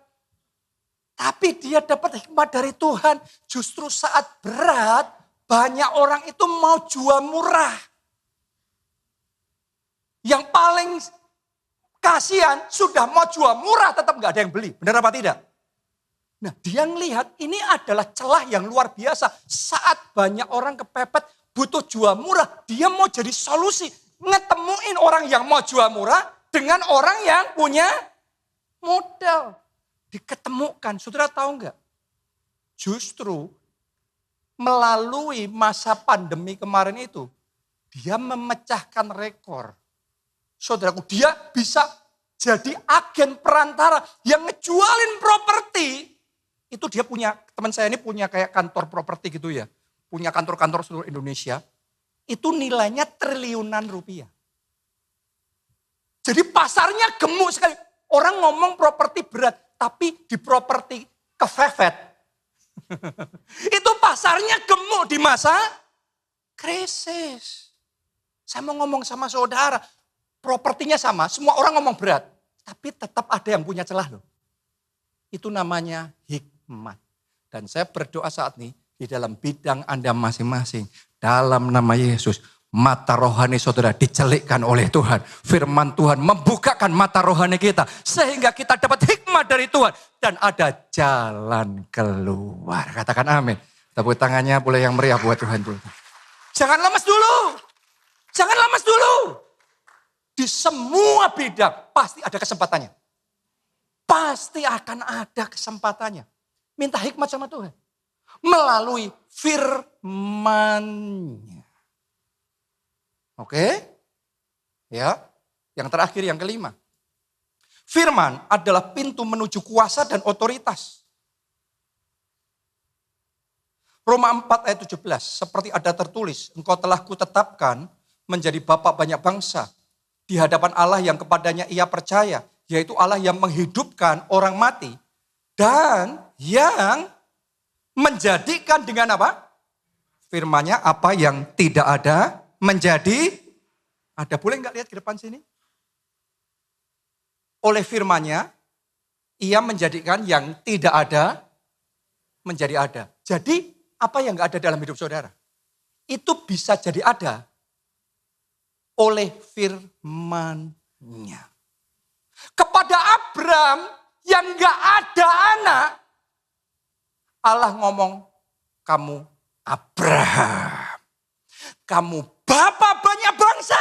Tapi dia dapat hikmat dari Tuhan. Justru saat berat, banyak orang itu mau jual murah. Yang paling kasihan sudah mau jual murah tetap nggak ada yang beli. Benar apa tidak? Nah, dia ngelihat ini adalah celah yang luar biasa. Saat banyak orang kepepet butuh jual murah, dia mau jadi solusi. Ngetemuin orang yang mau jual murah dengan orang yang punya modal. Diketemukan, saudara tahu nggak? Justru melalui masa pandemi kemarin itu, dia memecahkan rekor. Saudaraku, dia bisa jadi agen perantara yang ngejualin properti. Itu dia punya, teman saya ini punya kayak kantor properti gitu ya. Punya kantor-kantor seluruh Indonesia. Itu nilainya triliunan rupiah. Jadi pasarnya gemuk sekali. Orang ngomong properti berat, tapi di properti kefefet. Itu pasarnya gemuk di masa krisis. Saya mau ngomong sama saudara, propertinya sama, semua orang ngomong berat. Tapi tetap ada yang punya celah loh. Itu namanya hikmat. Dan saya berdoa saat ini, di dalam bidang Anda masing-masing, dalam nama Yesus, mata rohani saudara dicelikkan oleh Tuhan. Firman Tuhan membukakan mata rohani kita. Sehingga kita dapat hikmat dari Tuhan. Dan ada jalan keluar. Katakan amin. Tepuk tangannya boleh yang meriah buat Tuhan dulu. Jangan lemas dulu. Jangan lemas dulu. Di semua bidang pasti ada kesempatannya. Pasti akan ada kesempatannya. Minta hikmat sama Tuhan. Melalui firman-Nya. Oke? Ya. Yang terakhir, yang kelima. Firman adalah pintu menuju kuasa dan otoritas. Roma 4 ayat 17. Seperti ada tertulis, engkau telah kutetapkan menjadi bapa banyak bangsa. Di hadapan Allah yang kepadanya ia percaya. Yaitu Allah yang menghidupkan orang mati. Dan yang menjadikan dengan apa? Firman-Nya apa yang tidak ada menjadi ada. Boleh nggak lihat ke depan sini? Oleh firman-Nya, ia menjadikan yang tidak ada menjadi ada. Jadi apa yang nggak ada dalam hidup saudara? Itu bisa jadi ada oleh firman-Nya. Kepada Abram yang nggak ada anak, Allah ngomong, kamu Abraham. Kamu bapak banyak bangsa.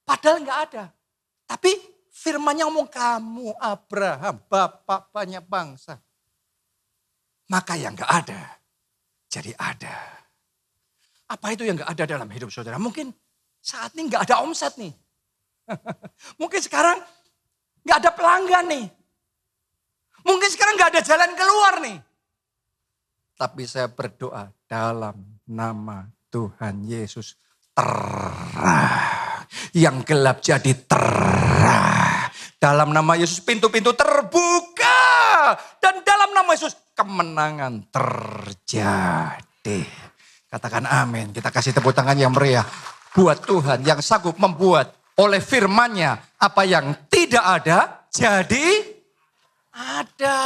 Padahal nggak ada. Tapi firman-Nya ngomong, kamu Abraham, bapak banyak bangsa. Maka yang nggak ada, jadi ada. Apa itu yang nggak ada dalam hidup saudara? Mungkin saat ini nggak ada omset nih. Mungkin sekarang nggak ada pelanggan nih. Mungkin sekarang nggak ada jalan keluar nih. Tapi saya berdoa dalam nama Tuhan Yesus, terang. Yang gelap jadi terang. Dalam nama Yesus pintu-pintu terbuka. Dan dalam nama Yesus kemenangan terjadi. Katakan amin. Kita kasih tepuk tangan yang meriah. Buat Tuhan yang sanggup membuat oleh firman-Nya apa yang tidak ada jadi ada.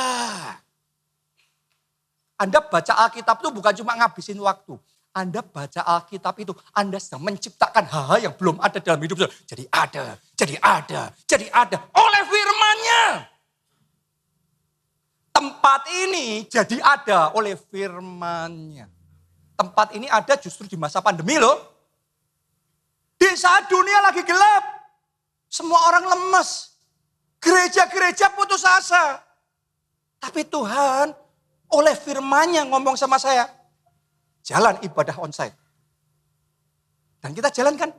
Anda baca Alkitab itu bukan cuma ngabisin waktu. Anda baca Alkitab itu, Anda sedang menciptakan hal-hal yang belum ada dalam hidup saudara. Jadi ada, jadi ada, jadi ada. Oleh firman-Nya. Tempat ini jadi ada oleh firman-Nya. Tempat ini ada justru di masa pandemi loh. Di saat dunia lagi gelap. Semua orang lemes. Gereja-gereja putus asa. Tapi Tuhan oleh firman-Nya ngomong sama saya. Jalan ibadah onsite. Dan kita jalankan.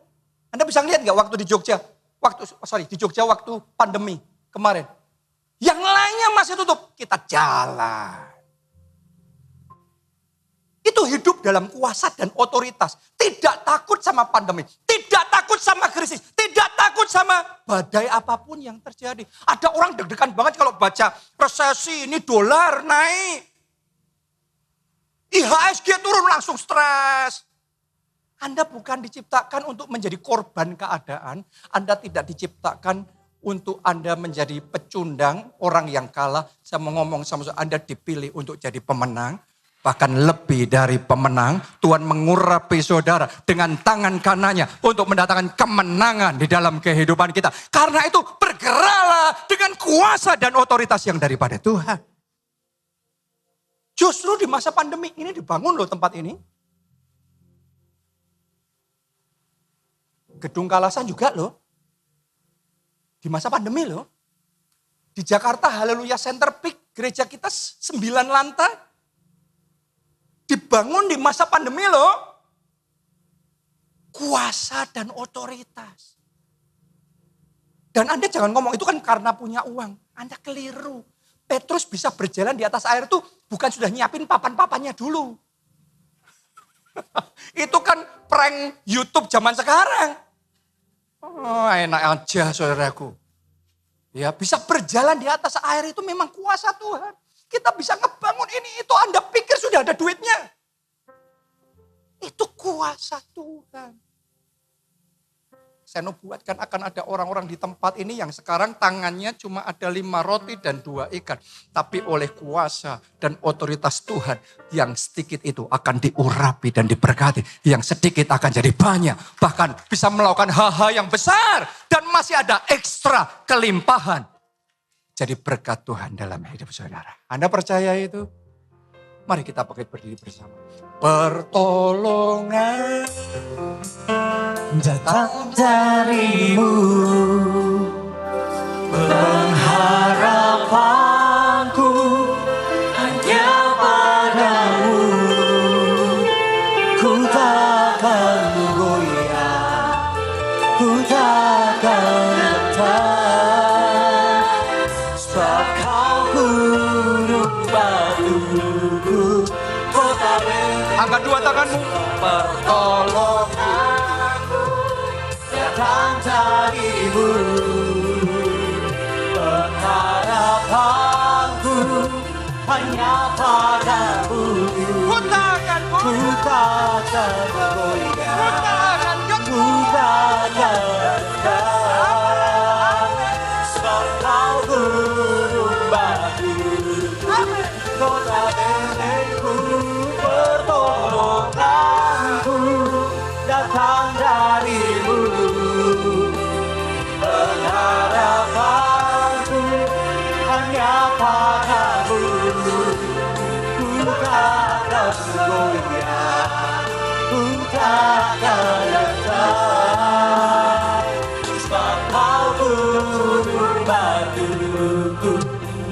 Anda bisa lihat gak waktu di Jogja? Di Jogja waktu pandemi kemarin. Yang lainnya masih tutup. Kita jalan. Itu hidup dalam kuasa dan otoritas. Tidak takut sama pandemi. Tidak takut sama krisis. Tidak takut sama badai apapun yang terjadi. Ada orang deg-degan banget kalau baca resesi ini dolar naik. IHSG turun langsung stres. Anda bukan diciptakan untuk menjadi korban keadaan. Anda tidak diciptakan untuk Anda menjadi pecundang, orang yang kalah. Saya mau ngomong sama Anda dipilih untuk jadi pemenang. Bahkan lebih dari pemenang, Tuhan mengurapi saudara dengan tangan kanannya untuk mendatangkan kemenangan di dalam kehidupan kita. Karena itu bergeraklah dengan kuasa dan otoritas yang daripada Tuhan. Justru di masa pandemi ini dibangun loh tempat ini. Gedung Kalasan juga loh. Di masa pandemi loh. Di Jakarta Haleluya Center Peak, gereja kita 9 lantai. Dibangun di masa pandemi loh. Kuasa dan otoritas. Dan Anda jangan ngomong itu kan karena punya uang. Anda keliru. Petrus bisa berjalan di atas air itu bukan sudah nyiapin papan-papannya dulu. Itu kan prank YouTube zaman sekarang. Oh, enak aja saudaraku. Ya, bisa berjalan di atas air itu memang kuasa Tuhan. Kita bisa ngebangun ini, itu Anda pikir sudah ada duitnya. Itu kuasa Tuhan. Saya nubuatkan akan ada orang-orang di tempat ini yang sekarang tangannya cuma ada 5 roti dan 2 ikan. Tapi oleh kuasa dan otoritas Tuhan, yang sedikit itu akan diurapi dan diberkati. Yang sedikit akan jadi banyak. Bahkan bisa melakukan hal-hal yang besar. Dan masih ada ekstra kelimpahan. Jadi berkat Tuhan dalam hidup saudara. Anda percaya itu? Mari kita berdiri bersama. Pertolongan datang darimu, pengharapanku hanya padamu. Ku takkan goyah, ku takkan letah, sebab kau gunung batuku, kota benteng. Angkat 2 tanganmu. Pertolonganku datang darimu, pengharapanku hanya padamu. Ku takkan goyah, ku takkan letah, sebab kau gunung batu, kota bentengku. Pertolonganku datang darimu, pengharapanku hanya padamu. Ku takkan goyah, ku takkan letah, sebab kau gunung batuku,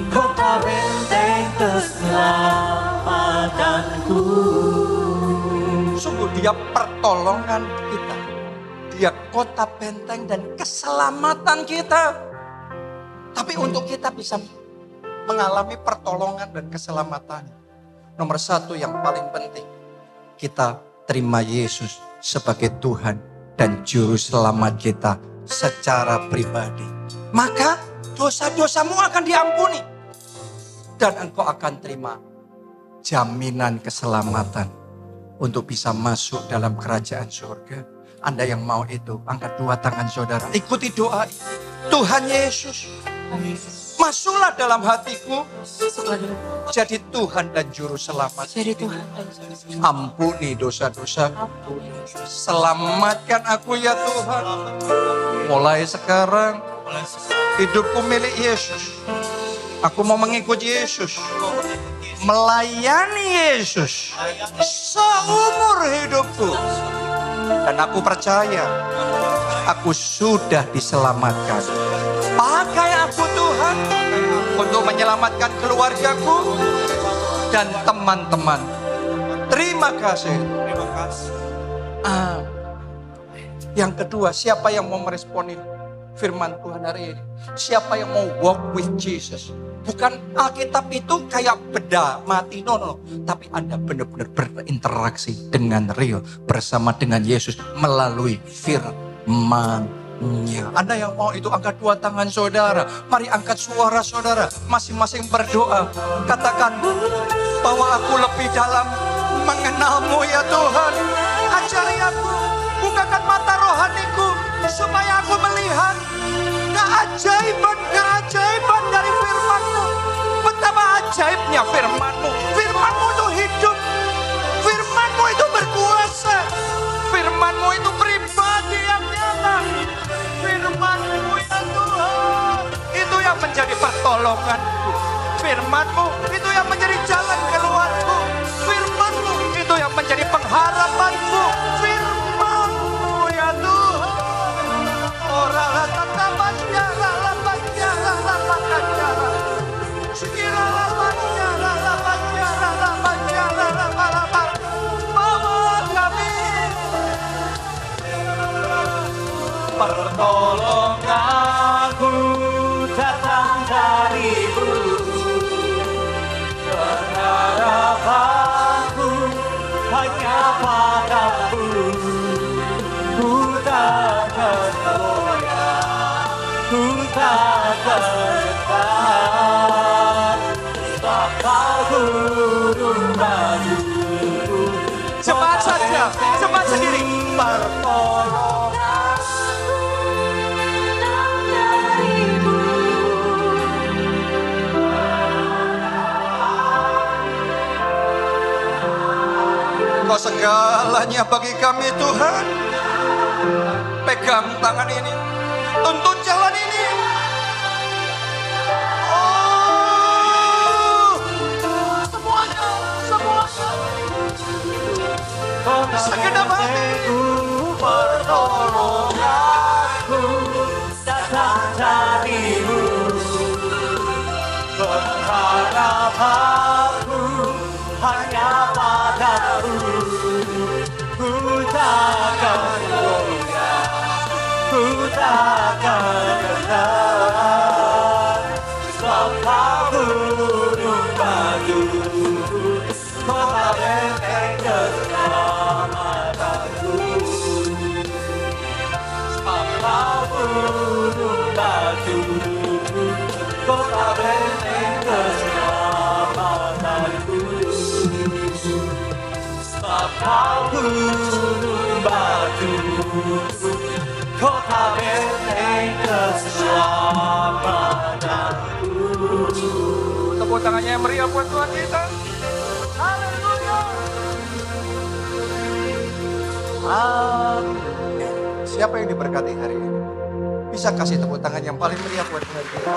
kota benteng keselamatanku. Sungguh dia pertolongan kita. Dia kota benteng dan keselamatan kita. Tapi untuk kita bisa mengalami pertolongan dan keselamatan, nomor 1 yang paling penting, kita terima Yesus sebagai Tuhan dan Juru Selamat kita secara pribadi. Maka dosa-dosamu akan diampuni. Dan engkau akan terima jaminan keselamatan untuk bisa masuk dalam kerajaan surga. Anda yang mau itu, angkat 2 tangan saudara. Ikuti doa. Tuhan Yesus, masuklah dalam hatiku. Jadi Tuhan dan Juru Selamat. Ampuni dosa-dosa. Selamatkan aku ya Tuhan. Mulai sekarang, hidupku milik Yesus. Aku mau mengikuti Yesus. Melayani Yesus seumur hidupku. Dan aku percaya aku sudah diselamatkan. Pakai aku Tuhan untuk menyelamatkan keluargaku dan teman-teman. Terima kasih. Yang kedua, siapa yang mau meresponi firman Tuhan hari ini? Siapa yang mau walk with Jesus? Bukan Alkitab itu kayak benda mati, no. Tapi Anda benar-benar berinteraksi dengan real bersama dengan Yesus melalui firman-Nya. Anda yang mau itu, angkat 2 tangan saudara. Mari angkat suara saudara. Masing-masing berdoa. Katakan bahwa aku lebih dalam mengenal-Mu ya Tuhan. Ajari aku, bukakan mata rohaniku supaya aku melihat keajaiban dari firman-Mu. Betapa ajaibnya firman-Mu. Firman-Mu itu hidup. Firman-Mu itu berkuasa. Firman-Mu itu pribadi yang nyata. Firman-Mu ya Tuhan, itu yang menjadi pertolonganku. Firman-Mu itu yang menjadi jalan keluarku. Firman-Mu itu yang menjadi pengharapanku. Firman-Mu ya Tuhan. Orang pertolonganku gunung batu. Jemaat saja, jemaat sendiri. Kau segalanya bagi kami Tuhan. Pegang tangan ini, tuntun jalan ini. Oh, semuanya. Segenap hati. Pertolonganku datang darimu. Pengharapanku hanya padamu. Ku takkan goyah, ku takkan gentar. Sebab kau gunung batu, kota benteng keselamatanku. Sebab kau gunung batu, kota benteng keselamatanku. Sebab kau gunung batu, kota benteng keselamatanku. Tepuk tangannya yang meriah buat Tuhan kita. Haleluya. Amin. Siapa yang diberkati hari ini? Bisa kasih tepuk tangan yang paling meriah buat Tuhan kita.